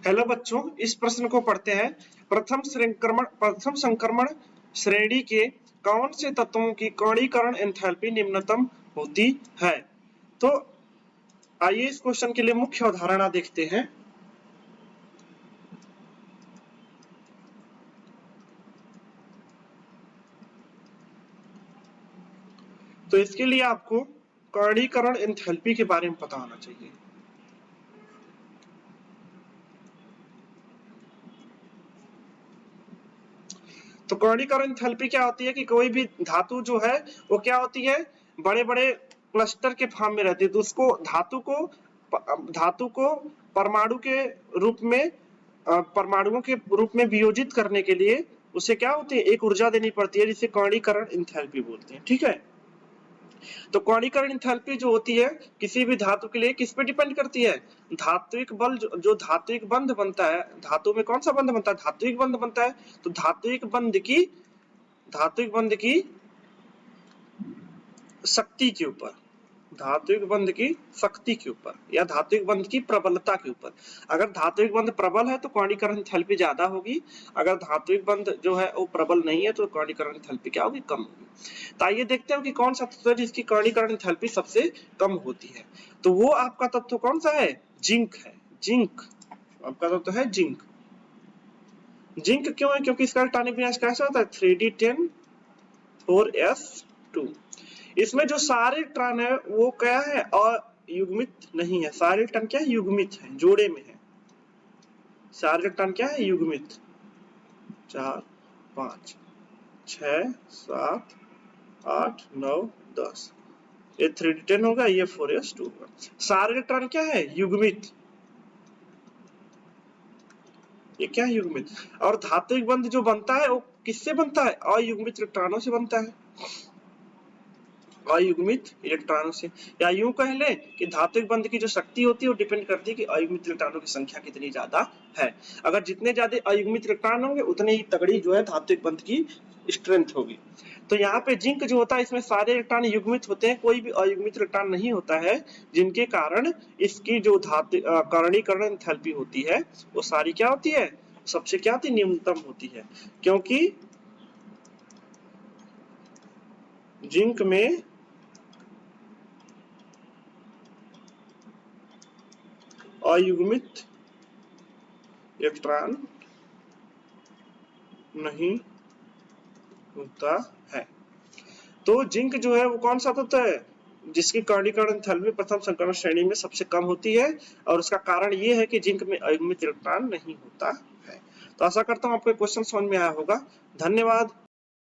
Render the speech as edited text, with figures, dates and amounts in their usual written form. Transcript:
Hello बच्चों, इस प्रश्न को पढ़ते हैं। प्रथम संक्रमण श्रेणी के कौन से तत्वों की कणीकरण एंथैल्पी निम्नतम होती है? तो आइए इस क्वेश्चन के लिए मुख्य अवधारणा देखते हैं। तो इसके लिए आपको कणीकरण एंथैल्पी के बारे में पता होना चाहिए। तो कणीकरण एंथैल्पी क्या होती है कि कोई भी धातु जो है वो क्या होती है, बड़े बड़े क्लस्टर के फॉर्म में रहती है। तो उसको धातु को परमाणु के रूप में परमाणुओं के रूप में वियोजित करने के लिए उसे क्या होती है, एक ऊर्जा देनी पड़ती है, जिसे कणीकरण एंथैल्पी बोलते हैं। ठीक है, तो कणीकरण एंथैल्पी जो होती है किसी भी धातु के लिए किस पे डिपेंड करती है? धात्विक बल जो धात्विक बंध बनता है, धातु में कौन सा बंध बनता है? धात्विक बंध बनता है। तो धात्विक बंध की शक्ति के ऊपर, धात्विक बंध की शक्ति के ऊपर या धात्विक बंध की प्रबलता के ऊपर। अगर धात्विक बंध प्रबल है तो कणीकरण एंथैल्पी ज्यादा होगी, अगर धात्विक बंध जो है वो प्रबल नहीं है तो कणीकरण एंथैल्पी क्या होगी, कम होगी। तो आइए देखते हैं कि कौन सा तत्व है जिसकी कणीकरण एंथैल्पी सबसे कम होती है। तो वो आपका तत्व कौन सा है? जिंक है। जिंक आपका तत्व है जिंक। जिंक क्यों है? क्योंकि इसका इलेक्ट्रॉनिक विन्यास कैसा होता है? 3d10 4s2। इसमें जो सारे इलेक्ट्रॉन है वो क्या है? अयुग्मित नहीं है। सारे इलेक्ट्रॉन क्या है? युग्मित है, जोड़े में है। सारे इलेक्ट्रॉन क्या है? युग्मित। 4 5 6 7 8 9 10। ये 3d10 होगा, ये 4s2 होगा। सारे इलेक्ट्रॉन क्या है? युग्मित। ये क्या है? युग्मित। और धात्विक बंध जो बनता है वो किससे बनता है? अयुग्मित इलेक्ट्रॉनों से बनता है, अयुग्मित इलेक्ट्रॉनों से। या यूं कह ले कि धात्विक बंध की जो शक्ति होती है वो डिपेंड करती है कि अयुग्मित इलेक्ट्रॉनों की संख्या कितनी ज्यादा है। अगर जितने ज्यादा अयुग्मित इलेक्ट्रॉन होंगे उतनी ही तगड़ी जो है धात्विक बंध की स्ट्रेंथ होगी। तो यहाँ पे जिंक जो होता है इसमें सारे इलेक्ट्रॉन युग्मित होते हैं, कोई भी अयुग्मित इलेक्ट्रॉन नहीं होता है, जिनके कारण इसकी जो कणीकरण एंथैल्पी होती है वो सारी क्या होती है? सबसे क्या होती है? न्यूनतम होती है। क्योंकि जिंक में अयुग्मित इलेक्ट्रॉन नहीं होता है। तो जिंक जो है वो कौन सा तत्व है जिसकी कणीकरण एंथैल्पी प्रथम संक्रमण श्रेणी में सबसे कम होती है? और उसका कारण ये है कि जिंक में अयुग्मित इलेक्ट्रॉन नहीं होता है। तो आशा करता हूं आपको क्वेश्चन समझ में आया होगा। धन्यवाद।